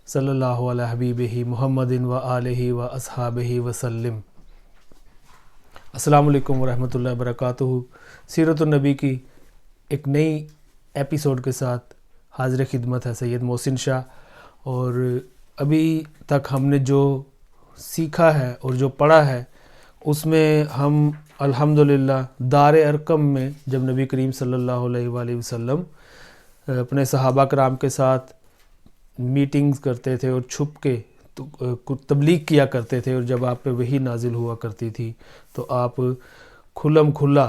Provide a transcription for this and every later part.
صلی اللہ علیہ حبیبہ محمد و آلہ و اصحابہ وسلم۔ السلام علیکم ورحمۃ اللہ وبرکاتہ۔ سیرت النبی کی ایک نئی ایپیسوڈ کے ساتھ حاضر خدمت ہے سید محسن شاہ، اور ابھی تک ہم نے جو سیکھا ہے اور جو پڑھا ہے اس میں ہم الحمدللہ دار ارقم میں جب نبی کریم صلی اللہ علیہ وآلہ وسلم اپنے صحابہ کرام کے ساتھ میٹنگز کرتے تھے اور چھپ کے تبلیغ کیا کرتے تھے، اور جب آپ پہ وحی نازل ہوا کرتی تھی تو آپ کھلم کھلا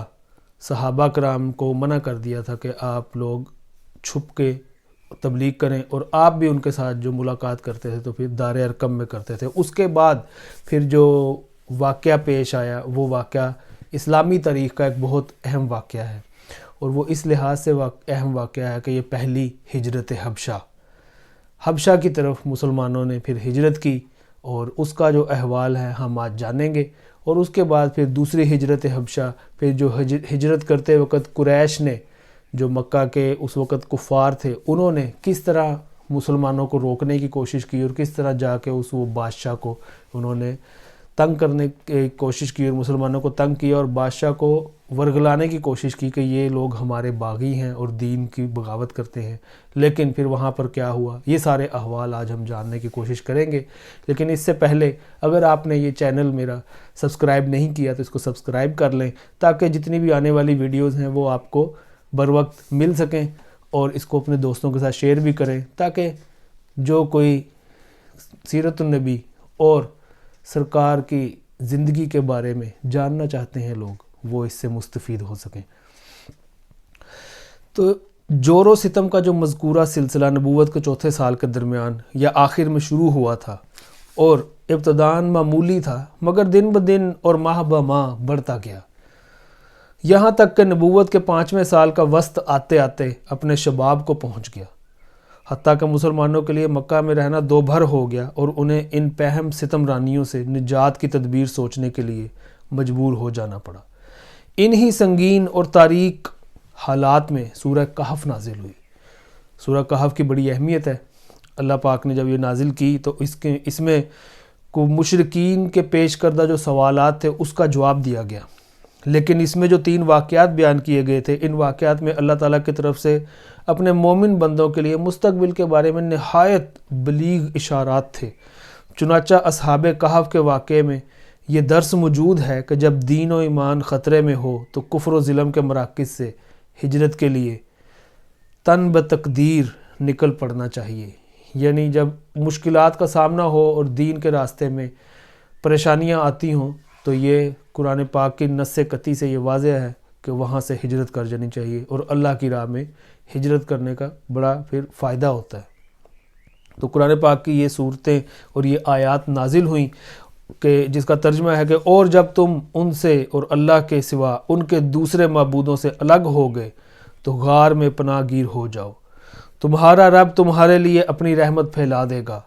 صحابہ کرام کو منع کر دیا تھا کہ آپ لوگ چھپ کے تبلیغ کریں، اور آپ بھی ان کے ساتھ جو ملاقات کرتے تھے تو پھر دار ارقم میں کرتے تھے۔ اس کے بعد پھر جو واقعہ پیش آیا وہ واقعہ اسلامی تاریخ کا ایک بہت اہم واقعہ ہے، اور وہ اس لحاظ سے اہم واقعہ ہے کہ یہ پہلی ہجرت حبشہ کی طرف مسلمانوں نے پھر ہجرت کی، اور اس کا جو احوال ہے ہم آج جانیں گے۔ اور اس کے بعد پھر دوسری ہجرت حبشہ، پھر جو ہجرت کرتے وقت قریش نے، جو مکہ کے اس وقت کفار تھے، انہوں نے کس طرح مسلمانوں کو روکنے کی کوشش کی، اور کس طرح جا کے وہ بادشاہ کو انہوں نے تنگ کرنے کی کوشش کی اور مسلمانوں کو تنگ کیا، اور بادشاہ کو ورگلانے کی کوشش کی کہ یہ لوگ ہمارے باغی ہیں اور دین کی بغاوت کرتے ہیں۔ لیکن پھر وہاں پر کیا ہوا، یہ سارے احوال آج ہم جاننے کی کوشش کریں گے۔ لیکن اس سے پہلے اگر آپ نے یہ چینل میرا سبسکرائب نہیں کیا تو اس کو سبسکرائب کر لیں، تاکہ جتنی بھی آنے والی ویڈیوز ہیں وہ آپ کو بر وقت مل سکیں، اور اس کو اپنے دوستوں کے ساتھ شیئر بھی کریں، تاکہ جو کوئی سیرت النبی اور سرکار کی زندگی کے بارے میں جاننا چاہتے ہیں لوگ، وہ اس سے مستفید ہو سکیں۔ تو جور و ستم کا جو مذکورہ سلسلہ نبوت کے چوتھے سال کے درمیان یا آخر میں شروع ہوا تھا، اور ابتداً معمولی تھا مگر دن بدن اور ماہ بہ ماہ بڑھتا گیا، یہاں تک کہ نبوت کے 5ویں سال کا وسط آتے آتے اپنے شباب کو پہنچ گیا، حتیٰ کہ مسلمانوں کے لیے مکہ میں رہنا دو بھر ہو گیا، اور انہیں ان پہم ستم رانیوں سے نجات کی تدبیر سوچنے کے لیے مجبور ہو جانا پڑا۔ انہی سنگین اور تاریک حالات میں سورہ کہف نازل ہوئی۔ سورہ کہف کی بڑی اہمیت ہے۔ اللہ پاک نے جب یہ نازل کی تو اس میں مشرکین کے پیش کردہ جو سوالات تھے اس کا جواب دیا گیا، لیکن اس میں جو 3 واقعات بیان کیے گئے تھے، ان واقعات میں اللہ تعالیٰ کی طرف سے اپنے مومن بندوں کے لیے مستقبل کے بارے میں نہایت بلیغ اشارات تھے۔ چنانچہ اصحاب کہف کے واقعے میں یہ درس موجود ہے کہ جب دین و ایمان خطرے میں ہو تو کفر و ظلم کے مراکز سے ہجرت کے لیے تن بتقدیر نکل پڑنا چاہیے، یعنی جب مشکلات کا سامنا ہو اور دین کے راستے میں پریشانیاں آتی ہوں تو یہ قرآن پاک کی نص قطعی سے یہ واضح ہے کہ وہاں سے ہجرت کر جانی چاہیے، اور اللہ کی راہ میں ہجرت کرنے کا بڑا پھر فائدہ ہوتا ہے۔ تو قرآن پاک کی یہ صورتیں اور یہ آیات نازل ہوئیں کہ جس کا ترجمہ ہے کہ اور جب تم ان سے اور اللہ کے سوا ان کے دوسرے معبودوں سے الگ ہو گئے تو غار میں پناہ گیر ہو جاؤ، تمہارا رب تمہارے لیے اپنی رحمت پھیلا دے گا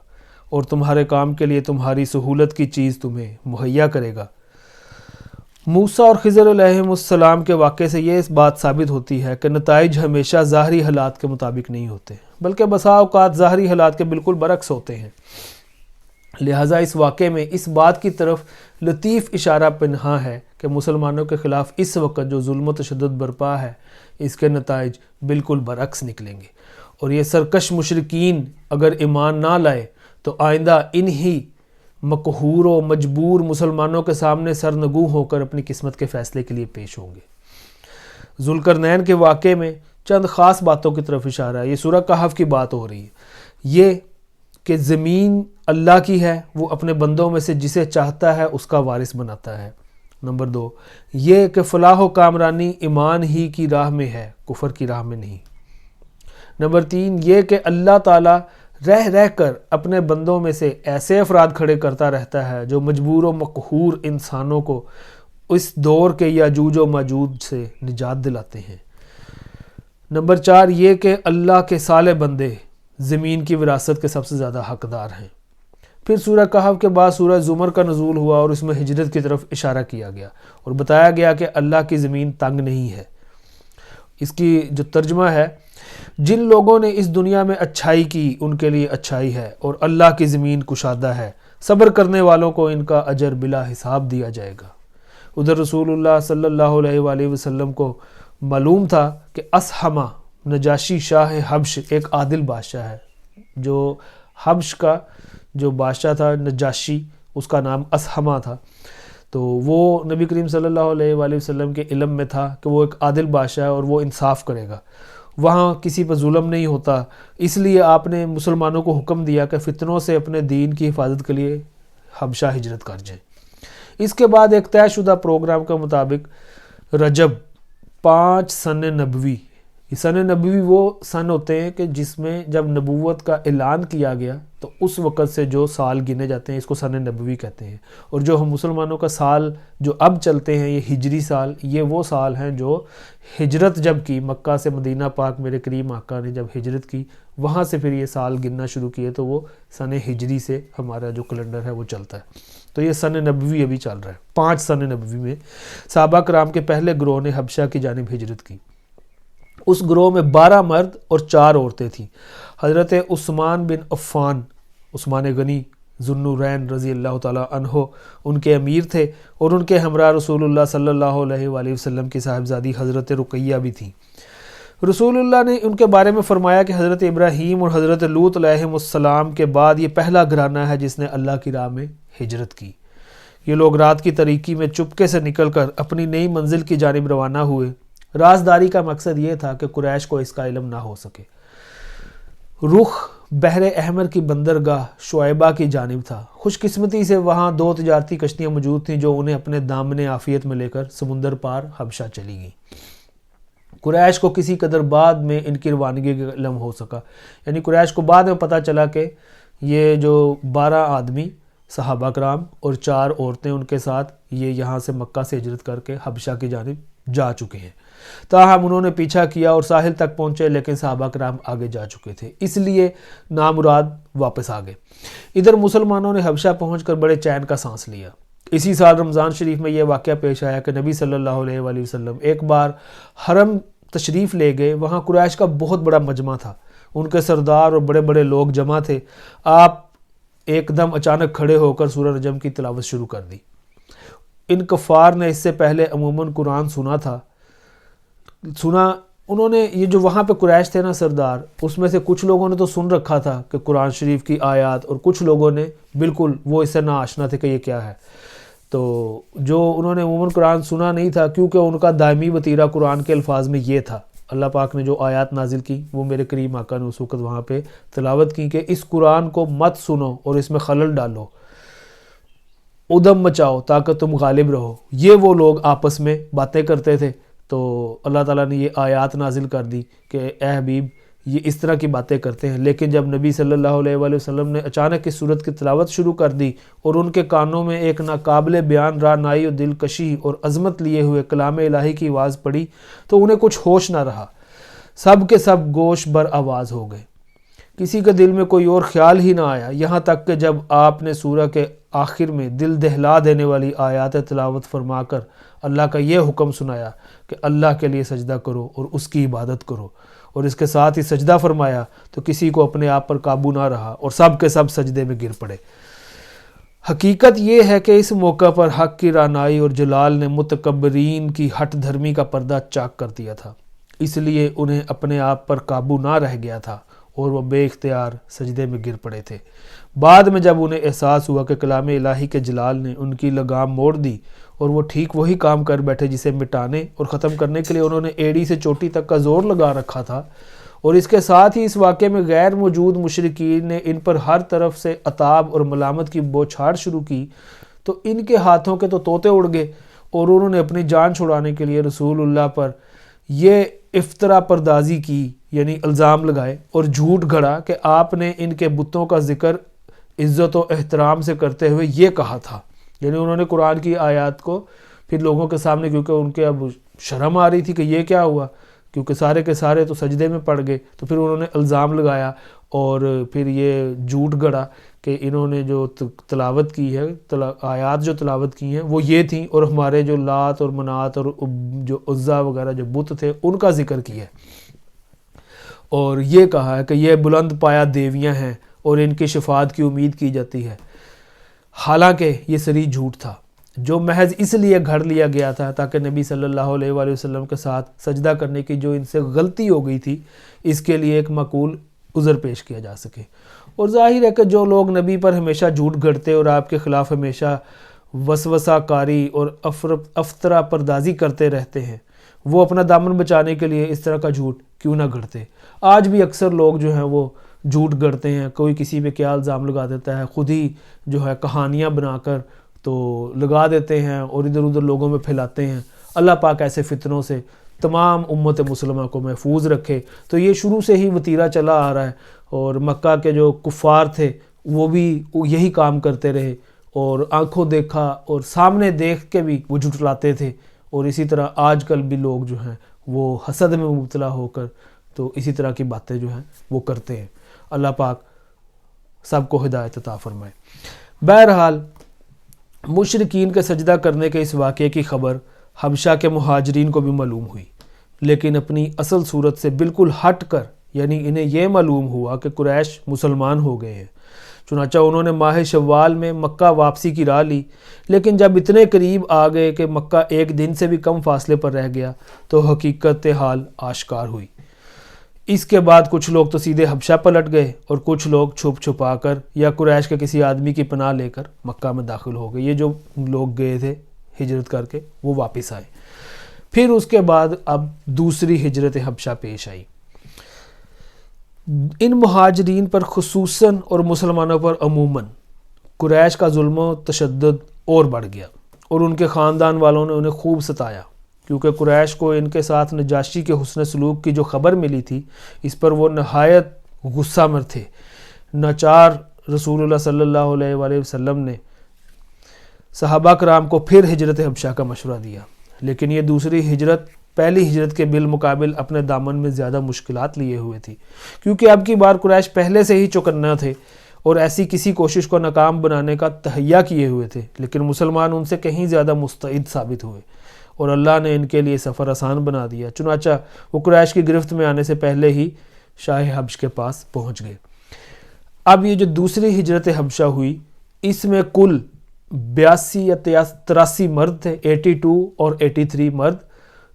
اور تمہارے کام کے لیے تمہاری سہولت کی چیز تمہیں مہیا کرے گا۔ موسیٰ اور خضر علیہ السلام کے واقعے سے یہ اس بات ثابت ہوتی ہے کہ نتائج ہمیشہ ظاہری حالات کے مطابق نہیں ہوتے، بلکہ بسا اوقات ظاہری حالات کے بالکل برعکس ہوتے ہیں۔ لہٰذا اس واقعے میں اس بات کی طرف لطیف اشارہ پنہاں ہے کہ مسلمانوں کے خلاف اس وقت جو ظلم و تشدد برپا ہے، اس کے نتائج بالکل برعکس نکلیں گے، اور یہ سرکش مشرکین اگر ایمان نہ لائے تو آئندہ انہی مقہور و مجبور مسلمانوں کے سامنے سرنگوں ہو کر اپنی قسمت کے فیصلے کے لیے پیش ہوں گے۔ ذوالقرنین کے واقعے میں چند خاص باتوں کی طرف اشارہ ہے۔ یہ سورہ کہف کی بات ہو رہی ہے، یہ کہ زمین اللہ کی ہے، وہ اپنے بندوں میں سے جسے چاہتا ہے اس کا وارث بناتا ہے۔ نمبر 2، یہ کہ فلاح و کامرانی ایمان ہی کی راہ میں ہے، کفر کی راہ میں نہیں۔ نمبر 3، یہ کہ اللہ تعالیٰ رہ رہ کر اپنے بندوں میں سے ایسے افراد کھڑے کرتا رہتا ہے جو مجبور و مقہور انسانوں کو اس دور کے یاجوج و ماجوج سے نجات دلاتے ہیں۔ نمبر 4، یہ کہ اللہ کے صالح بندے زمین کی وراثت کے سب سے زیادہ حقدار ہیں۔ پھر سورہ کہف کے بعد سورہ زمر کا نزول ہوا اور اس میں ہجرت کی طرف اشارہ کیا گیا اور بتایا گیا کہ اللہ کی زمین تنگ نہیں ہے۔ اس کی جو ترجمہ ہے جن لوگوں نے اس دنیا میں اچھائی کی ان کے لیے اچھائی ہے اور اللہ کی زمین کشادہ ہے، صبر کرنے والوں کو ان کا اجر بلا حساب دیا جائے گا۔ ادھر رسول اللہ صلی اللہ علیہ وآلہ وسلم کو معلوم تھا کہ اسحمہ نجاشی شاہ حبش ایک عادل بادشاہ ہے۔ جو حبش کا جو بادشاہ تھا نجاشی، اس کا نام اسحمہ تھا، تو وہ نبی کریم صلی اللہ علیہ وآلہ وسلم کے علم میں تھا کہ وہ ایک عادل بادشاہ ہے اور وہ انصاف کرے گا، وہاں کسی پر ظلم نہیں ہوتا۔ اس لیے آپ نے مسلمانوں کو حکم دیا کہ فتنوں سے اپنے دین کی حفاظت کے لیے حبشہ ہجرت کر جائیں۔ اس کے بعد ایک طے شدہ پروگرام کے مطابق رجب 5 سن نبوی، یہ سن نبوی وہ سن ہوتے ہیں کہ جس میں جب نبوت کا اعلان کیا گیا تو اس وقت سے جو سال گنے جاتے ہیں اس کو سن نبوی کہتے ہیں، اور جو ہم مسلمانوں کا سال جو اب چلتے ہیں یہ ہجری سال، یہ وہ سال ہیں جو ہجرت جب کی مکہ سے مدینہ پاک میرے کریم آقا نے جب ہجرت کی، وہاں سے پھر یہ سال گننا شروع کیے تو وہ سن ہجری سے ہمارا جو کیلنڈر ہے وہ چلتا ہے۔ تو یہ سن نبوی ابھی چل رہا ہے۔ 5 سن نبوی میں صحابہ کرام کے پہلے گروہ نے حبشہ کی جانب ہجرت کی۔ اس گروہ میں 12 مرد اور 4 عورتیں تھیں۔ حضرت عثمان بن عفان، عثمان غنی ذو النورین رضی اللہ تعالیٰ عنہ ان کے امیر تھے، اور ان کے ہمراہ رسول اللہ صلی اللہ علیہ وآلہ وسلم کی صاحبزادی حضرت رقیہ بھی تھیں۔ رسول اللہ نے ان کے بارے میں فرمایا کہ حضرت ابراہیم اور حضرت لوط علیہ السلام کے بعد یہ پہلا گھرانہ ہے جس نے اللہ کی راہ میں ہجرت کی۔ یہ لوگ رات کی تاریکی میں چپکے سے نکل کر اپنی نئی منزل کی جانب روانہ ہوئے۔ رازداری کا مقصد یہ تھا کہ قریش کو اس کا علم نہ ہو سکے۔ رخ بحر احمر کی بندرگاہ شعیبہ کی جانب تھا۔ خوش قسمتی سے وہاں 2 تجارتی کشتیاں موجود تھیں جو انہیں اپنے دامن عافیت میں لے کر سمندر پار حبشہ چلی گئیں۔ قریش کو کسی قدر بعد میں ان کی روانگی کا علم ہو سکا، یعنی قریش کو بعد میں پتہ چلا کہ یہ جو 12 آدمی صحابہ کرام اور 4 عورتیں ان کے ساتھ یہ یہاں سے مکہ سے ہجرت کر کے حبشہ کی جانب جا چکے ہیں۔ تاہم انہوں نے پیچھا کیا اور ساحل تک پہنچے، لیکن صحابہ کرام آگے جا چکے تھے، اس لیے نامراد واپس آ گئے۔ ادھر مسلمانوں نے حبشہ پہنچ کر بڑے چین کا سانس لیا۔ اسی سال رمضان شریف میں یہ واقعہ پیش آیا کہ نبی صلی اللہ علیہ وآلہ وسلم ایک بار حرم تشریف لے گئے۔ وہاں قریش کا بہت بڑا مجمع تھا، ان کے سردار اور بڑے بڑے لوگ جمع تھے۔ آپ ایک دم اچانک کھڑے ہو کر سورہ نجم کی تلاوت شروع کر دی۔ ان کفار نے اس سے پہلے عموماً قرآن سنا انہوں نے، یہ جو وہاں پہ قریش تھے نا سردار، اس میں سے کچھ لوگوں نے تو سن رکھا تھا کہ قرآن شریف کی آیات، اور کچھ لوگوں نے بالکل وہ اس سے نہ آشنا تھے کہ یہ کیا ہے۔ تو جو انہوں نے عموماً قرآن سنا نہیں تھا، کیونکہ ان کا دائمی وتیرہ قرآن کے الفاظ میں یہ تھا، اللہ پاک نے جو آیات نازل کی وہ میرے کریم آقا نے اس وقت وہاں پہ تلاوت کی کہ اس قرآن کو مت سنو اور اس میں خلل ڈالو، ادم مچاؤ تاکہ تم غالب رہو۔ یہ وہ لوگ آپس میں باتیں کرتے تھے، تو اللہ تعالیٰ نے یہ آیات نازل کر دی کہ اے حبیب یہ اس طرح کی باتیں کرتے ہیں۔ لیکن جب نبی صلی اللہ علیہ وآلہ وسلم نے اچانک اس صورت کی تلاوت شروع کر دی اور ان کے کانوں میں ایک ناقابل بیان رعنائی اور دلکشی اور عظمت لیے ہوئے کلام الہی کی آواز پڑی تو انہیں کچھ ہوش نہ رہا، سب کے سب گوش بر آواز ہو گئے، کسی کے دل میں کوئی اور خیال ہی نہ آیا، یہاں تک کہ جب آپ نے سورہ کے آخر میں دل دہلا دینے والی آیات تلاوت فرما کر اللہ کا یہ حکم سنایا کہ اللہ کے لیے سجدہ کرو اور اس کی عبادت کرو، اور اس کے ساتھ ہی سجدہ فرمایا، تو کسی کو اپنے آپ پر قابو نہ رہا اور سب کے سب سجدے میں گر پڑے۔ حقیقت یہ ہے کہ اس موقع پر حق کی رعنائی اور جلال نے متکبرین کی ہٹ دھرمی کا پردہ چاک کر دیا تھا، اس لیے انہیں اپنے آپ پر قابو نہ رہ گیا تھا اور وہ بے اختیار سجدے میں گر پڑے تھے۔ بعد میں جب انہیں احساس ہوا کہ کلام الہی کے جلال نے ان کی لگام موڑ دی اور وہ ٹھیک وہی کام کر بیٹھے جسے مٹانے اور ختم کرنے کے لیے انہوں نے ایڑی سے چوٹی تک کا زور لگا رکھا تھا، اور اس کے ساتھ ہی اس واقعے میں غیر موجود مشرکین نے ان پر ہر طرف سے عتاب اور ملامت کی بوچھاڑ شروع کی، تو ان کے ہاتھوں کے تو طوطے اڑ گئے اور انہوں نے اپنی جان چھڑانے کے لیے رسول اللہ پر یہ افطرا پردازی کی، یعنی الزام لگائے اور جھوٹ گھڑا کہ آپ نے ان کے بتوں کا ذکر عزت و احترام سے کرتے ہوئے یہ کہا تھا، یعنی انہوں نے قرآن کی آیات کو پھر لوگوں کے سامنے، کیونکہ ان کے اب شرم آ رہی تھی کہ یہ کیا ہوا، کیونکہ سارے کے سارے تو سجدے میں پڑ گئے، تو پھر انہوں نے الزام لگایا اور پھر یہ جھوٹ گڑا کہ انہوں نے جو تلاوت کی ہے، آیات جو تلاوت کی ہیں وہ یہ تھیں، اور ہمارے جو لات اور منات اور جو عزا وغیرہ جو بت تھے ان کا ذکر کیا ہے۔ اور یہ کہا ہے کہ یہ بلند پایا دیویاں ہیں اور ان کی شفاعت کی امید کی جاتی ہے، حالانکہ یہ سری جھوٹ تھا، جو محض اس لیے گھڑ لیا گیا تھا تاکہ نبی صلی اللہ علیہ وآلہ وسلم کے ساتھ سجدہ کرنے کی جو ان سے غلطی ہو گئی تھی اس کے لیے ایک معقول عذر پیش کیا جا سکے۔ اور ظاہر ہے کہ جو لوگ نبی پر ہمیشہ جھوٹ گھڑتے اور آپ کے خلاف ہمیشہ وسوسہ کاری اور افطرہ پردازی کرتے رہتے ہیں، وہ اپنا دامن بچانے کے لیے اس طرح کا جھوٹ کیوں نہ گھڑتے۔ آج بھی اکثر لوگ جو ہیں وہ جھوٹ گھڑتے ہیں، کوئی کسی پہ کیا الزام لگا دیتا ہے، خود ہی جو ہے کہانیاں بنا کر تو لگا دیتے ہیں اور ادھر ادھر لوگوں میں پھیلاتے ہیں۔ اللہ پاک ایسے فتنوں سے تمام امت مسلمہ کو محفوظ رکھے۔ تو یہ شروع سے ہی وتیرہ چلا آ رہا ہے، اور مکہ کے جو کفار تھے وہ بھی یہی کام کرتے رہے، اور آنکھوں دیکھا اور سامنے دیکھ کے بھی وہ جھٹلاتے تھے، اور اسی طرح آج کل بھی لوگ جو ہیں وہ حسد میں مبتلا ہو کر تو اسی طرح کی باتیں جو ہیں وہ کرتے ہیں۔ اللہ پاک سب کو ہدایت عطا فرمائے۔ بہرحال مشرکین کے سجدہ کرنے کے اس واقعے کی خبر حبشہ کے مہاجرین کو بھی معلوم ہوئی، لیکن اپنی اصل صورت سے بالکل ہٹ کر، یعنی انہیں یہ معلوم ہوا کہ قریش مسلمان ہو گئے ہیں۔ چنانچہ انہوں نے ماہ شوال میں مکہ واپسی کی راہ لی، لیکن جب اتنے قریب آ گئے کہ مکہ ایک دن سے بھی کم فاصلے پر رہ گیا تو حقیقت حال آشکار ہوئی۔ اس کے بعد کچھ لوگ تو سیدھے حبشہ پلٹ گئے اور کچھ لوگ چھپ چھپا کر یا قریش کے کسی آدمی کی پناہ لے کر مکہ میں داخل ہو گئے۔ یہ جو لوگ گئے تھے ہجرت کر کے وہ واپس آئے۔ پھر اس کے بعد اب دوسری ہجرت حبشہ پیش آئی۔ ان مہاجرین پر خصوصاً اور مسلمانوں پر عموماً قریش کا ظلم و تشدد اور بڑھ گیا، اور ان کے خاندان والوں نے انہیں خوب ستایا، کیونکہ قریش کو ان کے ساتھ نجاشی کے حسن سلوک کی جو خبر ملی تھی اس پر وہ نہایت غصہ مر تھے۔ ناچار رسول اللہ صلی اللہ علیہ وآلہ وسلم نے صحابہ کرام کو پھر ہجرت حبشہ کا مشورہ دیا، لیکن یہ دوسری ہجرت پہلی ہجرت کے بالمقابل اپنے دامن میں زیادہ مشکلات لیے ہوئے تھی، کیونکہ اب کی بار قریش پہلے سے ہی چوکنا تھے اور ایسی کسی کوشش کو ناکام بنانے کا تہیہ کیے ہوئے تھے، لیکن مسلمان ان سے کہیں زیادہ مستعد ثابت ہوئے اور اللہ نے ان کے لیے سفر آسان بنا دیا۔ چنانچہ وہ قریش کی گرفت میں آنے سے پہلے ہی شاہ حبش کے پاس پہنچ گئے۔ اب یہ جو دوسری ہجرت حبشہ ہوئی اس میں کل 82 یا 83 مرد تھے، 82 اور 83 مرد،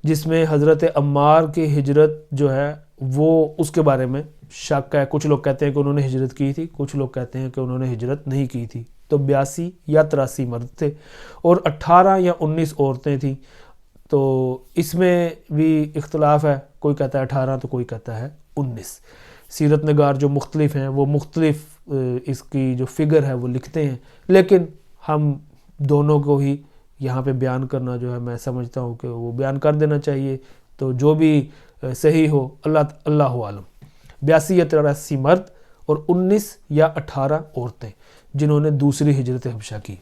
جس میں حضرت عمار کی ہجرت جو ہے وہ اس کے بارے میں شک ہے۔ کچھ لوگ کہتے ہیں کہ انہوں نے ہجرت کی تھی، کچھ لوگ کہتے ہیں کہ انہوں نے ہجرت نہیں کی تھی۔ تو 82 یا 83 مرد تھے اور 18 یا 19 عورتیں تھیں۔ تو اس میں بھی اختلاف ہے، کوئی کہتا ہے 18 تو کوئی کہتا ہے 19۔ سیرت نگار جو مختلف ہیں وہ مختلف اس کی جو فگر ہے وہ لکھتے ہیں، لیکن ہم دونوں کو ہی یہاں پہ بیان کرنا جو ہے میں سمجھتا ہوں کہ وہ بیان کر دینا چاہیے، تو جو بھی صحیح ہو اللہ عالم۔ 82 یا 83 مرد اور 19 یا 18 عورتیں جنہوں نے دوسری ہجرت حبشہ کی۔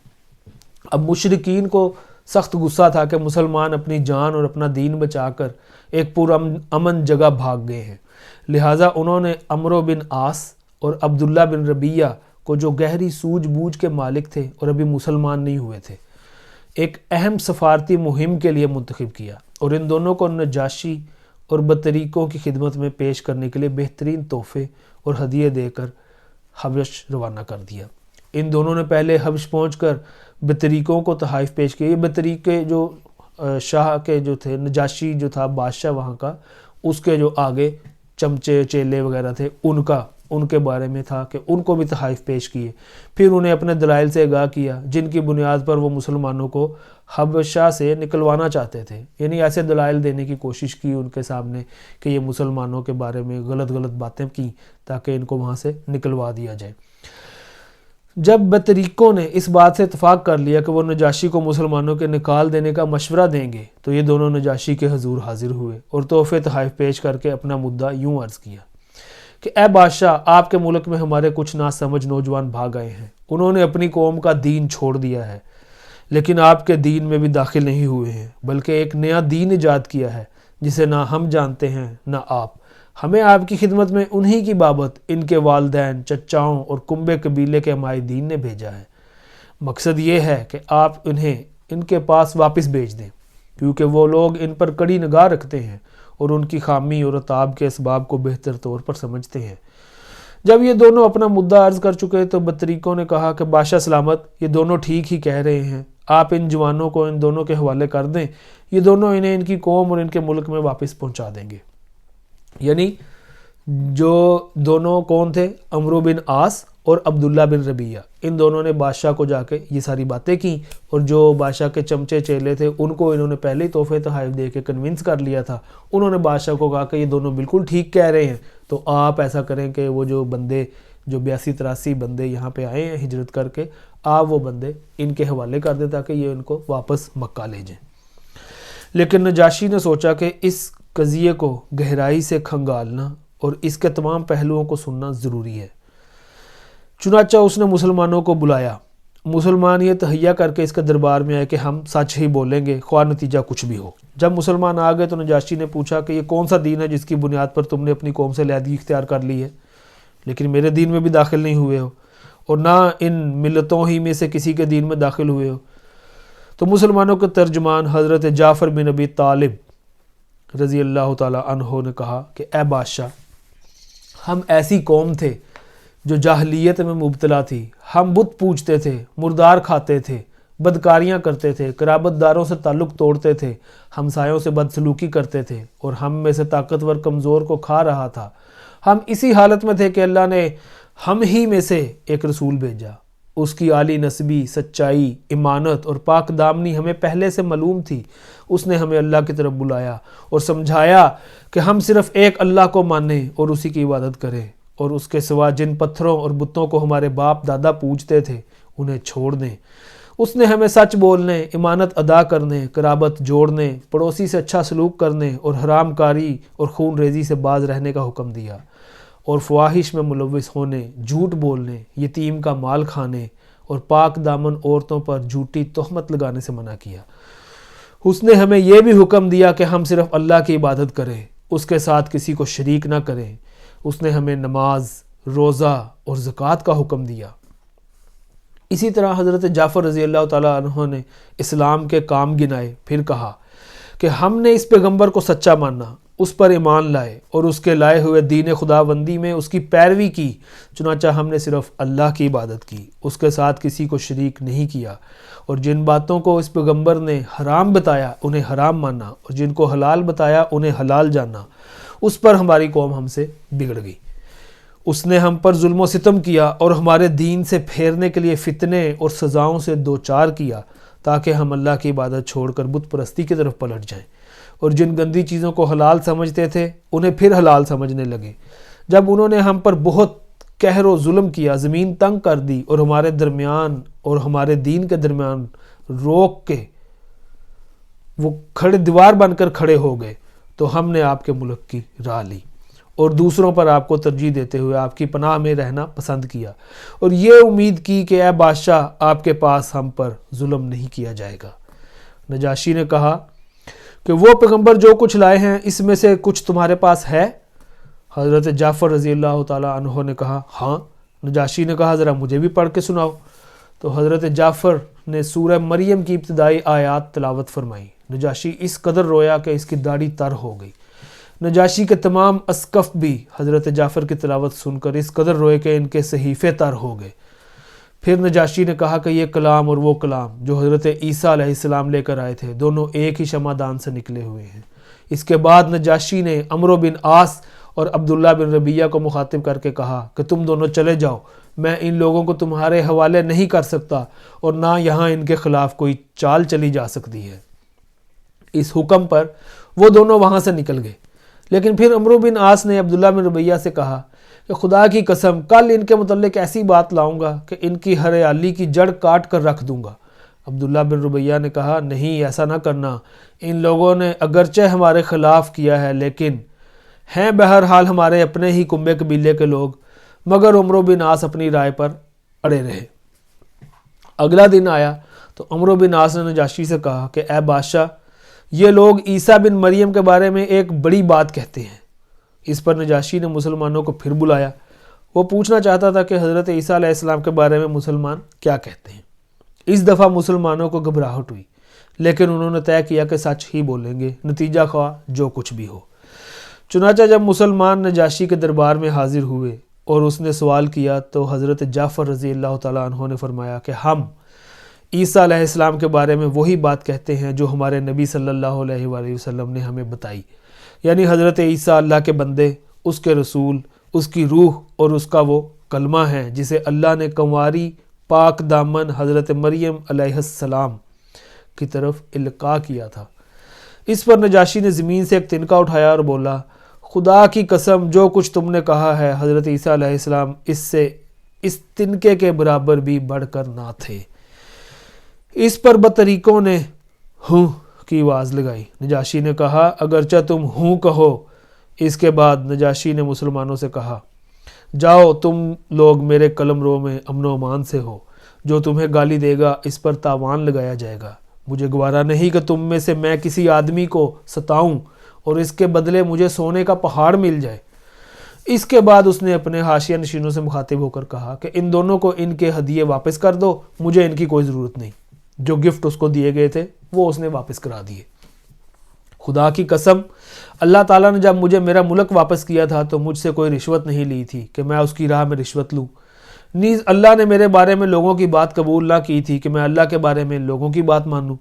اب مشرکین کو سخت غصہ تھا کہ مسلمان اپنی جان اور اپنا دین بچا کر ایک امن جگہ بھاگ گئے ہیں، لہٰذا انہوں نے عمرو بن عاص اور عبداللہ بن ربیہ کو، جو گہری سوجھ بوجھ کے مالک تھے اور ابھی مسلمان نہیں ہوئے تھے، ایک اہم سفارتی مہم کے لیے منتخب کیا، اور ان دونوں کو نجاشی اور بطریقوں کی خدمت میں پیش کرنے کے لیے بہترین تحفے اور ہدیے دے کر حبش روانہ کر دیا۔ ان دونوں نے پہلے حبش پہنچ کر بطریقوں کو تحائف پیش کیے۔ یہ بطریقے جو شاہ کے جو تھے، نجاشی جو تھا بادشاہ وہاں کا، اس کے جو آگے چمچے چیلے وغیرہ تھے ان کے بارے میں تھا کہ ان کو بھی تحائف پیش کیے۔ پھر انہیں اپنے دلائل سے آگاہ کیا جن کی بنیاد پر وہ مسلمانوں کو حبشہ سے نکلوانا چاہتے تھے، یعنی ایسے دلائل دینے کی کوشش کی ان کے سامنے کہ یہ مسلمانوں کے بارے میں غلط باتیں کی تاکہ ان کو وہاں سے نکلوا دیا جائے۔ جب بطریقوں نے اس بات سے اتفاق کر لیا کہ وہ نجاشی کو مسلمانوں کے نکال دینے کا مشورہ دیں گے تو یہ دونوں نجاشی کے حضور حاضر ہوئے اور تحفے تحائف پیش کر کے اپنا مدعا یوں عرض کیا کہ اے بادشاہ، آپ کے ملک میں ہمارے کچھ ناسمجھ نوجوان بھاگ آئے ہیں، انہوں نے اپنی قوم کا دین چھوڑ دیا ہے، لیکن آپ کے دین میں بھی داخل نہیں ہوئے ہیں، بلکہ ایک نیا دین ایجاد کیا ہے جسے نہ ہم جانتے ہیں نہ آپ۔ ہمیں آپ کی خدمت میں انہی کی بابت ان کے والدین، چچاؤں اور کنبے قبیلے کے مائدین نے بھیجا ہے۔ مقصد یہ ہے کہ آپ انہیں ان کے پاس واپس بھیج دیں، کیونکہ وہ لوگ ان پر کڑی نگاہ رکھتے ہیں اور ان کی خامی اور عتاب کے اسباب کو بہتر طور پر سمجھتے ہیں۔ جب یہ دونوں اپنا مدعا عرض کر چکے تو بطریقوں نے کہا کہ بادشاہ سلامت، یہ دونوں ٹھیک ہی کہہ رہے ہیں، آپ ان جوانوں کو ان دونوں کے حوالے کر دیں، یہ دونوں انہیں ان کی قوم اور ان کے ملک میں واپس پہنچا دیں گے۔ یعنی جو دونوں کون تھے؟ عمرو بن عاص اور عبداللہ بن ربیہ، ان دونوں نے بادشاہ کو جا کے یہ ساری باتیں کی، اور جو بادشاہ کے چمچے چیلے تھے ان کو انہوں نے پہلے ہی تحفے تحائف دے کے کنونس کر لیا تھا۔ انہوں نے بادشاہ کو کہا کہ یہ دونوں بالکل ٹھیک کہہ رہے ہیں، تو آپ ایسا کریں کہ وہ جو بندے جو 82-83 بندے یہاں پہ آئے ہیں ہجرت کر کے، آپ وہ بندے ان کے حوالے کر دیں تاکہ یہ ان کو واپس مکہ لے جائیں۔ لیکن نجاشی نے سوچا کہ اس قضیے کو گہرائی سے کھنگالنا اور اس کے تمام پہلوؤں کو سننا ضروری ہے۔ چنانچہ اس نے مسلمانوں کو بلایا۔ مسلمان یہ تہیہ کر کے اس کے دربار میں آئے کہ ہم سچ ہی بولیں گے خواہ نتیجہ کچھ بھی ہو۔ جب مسلمان آ گئے تو نجاشی نے پوچھا کہ یہ کون سا دین ہے جس کی بنیاد پر تم نے اپنی قوم سے علیحدگی اختیار کر لی ہے، لیکن میرے دین میں بھی داخل نہیں ہوئے ہو اور نہ ان ملتوں ہی میں سے کسی کے دین میں داخل ہوئے ہو۔ تو مسلمانوں کے ترجمان حضرت جعفر بن ابی طالب رضی اللہ تعالی عنہ نے کہا کہ اے بادشاہ، ہم ایسی قوم تھے جو جاہلیت میں مبتلا تھی، ہم بت پوجتے تھے، مردار کھاتے تھے، بدکاریاں کرتے تھے، قرابت داروں سے تعلق توڑتے تھے، ہمسایوں سے بدسلوکی کرتے تھے، اور ہم میں سے طاقتور کمزور کو کھا رہا تھا۔ ہم اسی حالت میں تھے کہ اللہ نے ہم ہی میں سے ایک رسول بھیجا، اس کی عالی نسبی، سچائی، امانت اور پاک دامنی ہمیں پہلے سے معلوم تھی۔ اس نے ہمیں اللہ کی طرف بلایا اور سمجھایا کہ ہم صرف ایک اللہ کو مانیں اور اسی کی عبادت کریں، اور اس کے سوا جن پتھروں اور بتوں کو ہمارے باپ دادا پوجتے تھے انہیں چھوڑ دیں۔ اس نے ہمیں سچ بولنے، امانت ادا کرنے، قرابت جوڑنے، پڑوسی سے اچھا سلوک کرنے اور حرام کاری اور خون ریزی سے باز رہنے کا حکم دیا، اور فواحش میں ملوث ہونے، جھوٹ بولنے، یتیم کا مال کھانے اور پاک دامن عورتوں پر جھوٹی تہمت لگانے سے منع کیا۔ اس نے ہمیں یہ بھی حکم دیا کہ ہم صرف اللہ کی عبادت کریں، اس کے ساتھ کسی کو شریک نہ کریں۔ اس نے ہمیں نماز، روزہ اور زکوٰۃ کا حکم دیا۔ اسی طرح حضرت جعفر رضی اللہ تعالیٰ عنہ نے اسلام کے کام گنائے، پھر کہا کہ ہم نے اس پیغمبر کو سچا مانا، اس پر ایمان لائے اور اس کے لائے ہوئے دین خداوندی میں اس کی پیروی کی۔ چنانچہ ہم نے صرف اللہ کی عبادت کی، اس کے ساتھ کسی کو شریک نہیں کیا، اور جن باتوں کو اس پیغمبر نے حرام بتایا انہیں حرام مانا، اور جن کو حلال بتایا انہیں حلال جانا۔ اس پر ہماری قوم ہم سے بگڑ گئی۔ اس نے ہم پر ظلم و ستم کیا اور ہمارے دین سے پھیرنے کے لیے فتنے اور سزاؤں سے دوچار کیا، تاکہ ہم اللہ کی عبادت چھوڑ کر بت پرستی کی طرف پلٹ جائیں، اور جن گندی چیزوں کو حلال سمجھتے تھے انہیں پھر حلال سمجھنے لگے۔ جب انہوں نے ہم پر بہت قہر و ظلم کیا، زمین تنگ کر دی اور ہمارے درمیان اور ہمارے دین کے درمیان روک کے وہ کھڑے دیوار بن کر کھڑے ہو گئے، تو ہم نے آپ کے ملک کی راہ لی اور دوسروں پر آپ کو ترجیح دیتے ہوئے آپ کی پناہ میں رہنا پسند کیا، اور یہ امید کی کہ اے بادشاہ آپ کے پاس ہم پر ظلم نہیں کیا جائے گا۔ نجاشی نے کہا کہ وہ پیغمبر جو کچھ لائے ہیں اس میں سے کچھ تمہارے پاس ہے؟ حضرت جعفر رضی اللہ تعالیٰ عنہ نے کہا ہاں۔ نجاشی نے کہا ذرا مجھے بھی پڑھ کے سناؤ۔ تو حضرت جعفر نے سورہ مریم کی ابتدائی آیات تلاوت فرمائی۔ نجاشی اس قدر رویا کہ اس کی داڑھی تر ہو گئی۔ نجاشی کے تمام اسقف بھی حضرت جعفر کی تلاوت سن کر اس قدر روئے کہ ان کے صحیفے تر ہو گئے۔ پھر نجاشی نے کہا کہ یہ کلام اور وہ کلام جو حضرت عیسیٰ علیہ السلام لے کر آئے تھے دونوں ایک ہی شمعدان سے نکلے ہوئے ہیں۔ اس کے بعد نجاشی نے عمرو بن عاص اور عبداللہ بن ربیہ کو مخاطب کر کے کہا کہ تم دونوں چلے جاؤ، میں ان لوگوں کو تمہارے حوالے نہیں کر سکتا اور نہ یہاں ان کے خلاف کوئی چال چلی جا سکتی ہے۔ اس حکم پر وہ دونوں وہاں سے نکل گئے، لیکن پھر عمرو بن عاص نے عبداللہ بن ربیہ سے کہا کہ خدا کی قسم کل ان کے متعلق ایسی بات لاؤں گا کہ ان کی ہریالی کی جڑ کاٹ کر رکھ دوں گا۔ عبداللہ بن ربیہ نے کہا نہیں، ایسا نہ کرنا، ان لوگوں نے اگرچہ ہمارے خلاف کیا ہے لیکن ہیں بہرحال ہمارے اپنے ہی کنبے قبیلے کے لوگ۔ مگر عمرو بن عاص اپنی رائے پر اڑے رہے۔ اگلا دن آیا تو عمرو بن عاص نے نجاشی سے کہا کہ اے بادشاہ، یہ لوگ عیسیٰ بن مریم کے بارے میں ایک بڑی بات کہتے ہیں۔ اس پر نجاشی نے مسلمانوں کو پھر بلایا۔ وہ پوچھنا چاہتا تھا کہ حضرت عیسیٰ علیہ السلام کے بارے میں مسلمان کیا کہتے ہیں۔ اس دفعہ مسلمانوں کو گھبراہٹ ہوئی، لیکن انہوں نے طے کیا کہ سچ ہی بولیں گے، نتیجہ خواہ جو کچھ بھی ہو۔ چنانچہ جب مسلمان نجاشی کے دربار میں حاضر ہوئے اور اس نے سوال کیا تو حضرت جعفر رضی اللہ تعالیٰ عنہ نے فرمایا کہ ہم عیسیٰ علیہ السلام کے بارے میں وہی بات کہتے ہیں جو ہمارے نبی صلی اللہ علیہ وآلہ وسلم نے ہمیں بتائی، یعنی حضرت عیسیٰ اللہ کے بندے، اس کے رسول، اس کی روح اور اس کا وہ کلمہ ہے جسے اللہ نے کنواری پاک دامن حضرت مریم علیہ السلام کی طرف القاء کیا تھا۔ اس پر نجاشی نے زمین سے ایک تنکا اٹھایا اور بولا، خدا کی قسم جو کچھ تم نے کہا ہے حضرت عیسیٰ علیہ السلام اس تنکے کے برابر بھی بڑھ کر نہ تھے۔ اس پر بطریقوں نے ہوں کی آواز لگائی۔ نجاشی نے کہا، اگرچہ تم ہوں کہو۔ اس کے بعد نجاشی نے مسلمانوں سے کہا، جاؤ تم لوگ میرے قلم رو میں امن و امان سے ہو، جو تمہیں گالی دے گا اس پر تاوان لگایا جائے گا۔ مجھے گوارا نہیں کہ تم میں سے میں کسی آدمی کو ستاؤں اور اس کے بدلے مجھے سونے کا پہاڑ مل جائے۔ اس کے بعد اس نے اپنے حاشیہ نشینوں سے مخاطب ہو کر کہا کہ ان دونوں کو ان کے ہدیے واپس کر دو، مجھے ان کی کوئی ضرورت نہیں۔ جو گفٹ اس کو دیے گئے تھے وہ اس نے واپس کرا دیے۔ خدا کی قسم، اللہ تعالیٰ نے جب مجھے میرا ملک واپس کیا تھا تو مجھ سے کوئی رشوت نہیں لی تھی کہ میں اس کی راہ میں رشوت لوں، نیز اللہ نے میرے بارے میں لوگوں کی بات قبول نہ کی تھی کہ میں اللہ کے بارے میں لوگوں کی بات مانوں۔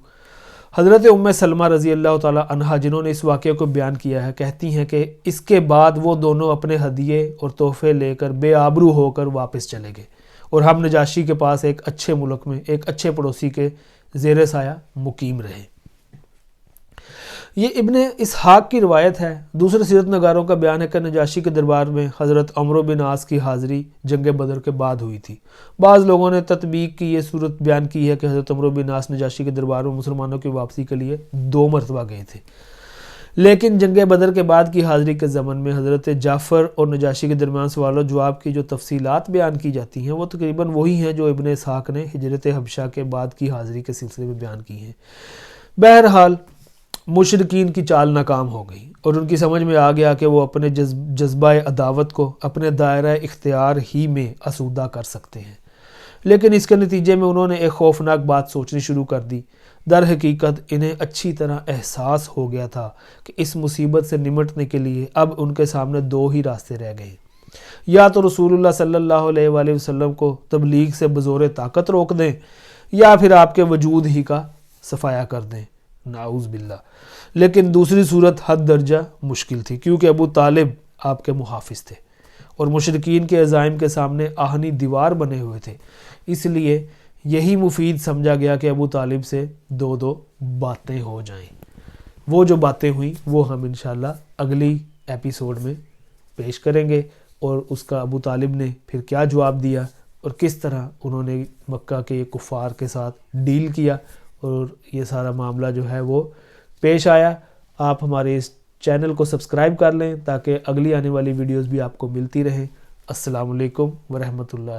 حضرت ام سلمہ رضی اللہ تعالیٰ عنہا جنہوں نے اس واقعے کو بیان کیا ہے، کہتی ہیں کہ اس کے بعد وہ دونوں اپنے ہدیے اور تحفے لے کر بے آبرو ہو کر واپس چلے گئے اور ہم نجاشی کے پاس ایک اچھے ملک میں ایک اچھے پڑوسی کے زیر سایہ مقیم رہے۔ یہ ابن اسحاق کی روایت ہے۔ دوسرے سیرت نگاروں کا بیان ہے کہ نجاشی کے دربار میں حضرت عمرو بن عاص کی حاضری جنگ بدر کے بعد ہوئی تھی۔ بعض لوگوں نے تطبیق کی یہ صورت بیان کی ہے کہ حضرت عمرو بن عاص نجاشی کے دربار میں مسلمانوں کی واپسی کے لیے 2 مرتبہ گئے تھے، لیکن جنگ بدر کے بعد کی حاضری کے ضمن میں حضرت جعفر اور نجاشی کے درمیان سوال و جواب کی جو تفصیلات بیان کی جاتی ہیں وہ تقریباً وہی ہیں جو ابن اسحاق نے ہجرت حبشہ کے بعد کی حاضری کے سلسلے میں بیان کی ہیں۔ بہرحال مشرکین کی چال ناکام ہو گئی اور ان کی سمجھ میں آ گیا کہ وہ اپنے جذبہ عداوت کو اپنے دائرہ اختیار ہی میں آسودہ کر سکتے ہیں، لیکن اس کے نتیجے میں انہوں نے ایک خوفناک بات سوچنی شروع کر دی۔ در حقیقت انہیں اچھی طرح احساس ہو گیا تھا کہ اس مصیبت سے نمٹنے کے لیے اب ان کے سامنے 2 ہی راستے رہ گئے، یا تو رسول اللہ صلی اللہ علیہ وآلہ وسلم کو تبلیغ سے بزور طاقت روک دیں یا پھر آپ کے وجود ہی کا صفایا کر دیں، نعوذ باللہ۔ لیکن دوسری صورت حد درجہ مشکل تھی، کیونکہ ابو طالب آپ کے محافظ تھے اور مشرکین کے عزائم کے سامنے آہنی دیوار بنے ہوئے تھے۔ اس لیے یہی مفید سمجھا گیا کہ ابو طالب سے 2 باتیں ہو جائیں۔ وہ جو باتیں ہوئیں وہ ہم انشاءاللہ اگلی ایپیسوڈ میں پیش کریں گے، اور اس کا ابو طالب نے پھر کیا جواب دیا اور کس طرح انہوں نے مکہ کے کفار کے ساتھ ڈیل کیا، اور یہ سارا معاملہ جو ہے وہ پیش آیا۔ آپ ہمارے اس چینل کو سبسکرائب کر لیں تاکہ اگلی آنے والی ویڈیوز بھی آپ کو ملتی رہیں۔ السلام علیکم ورحمۃ اللہ۔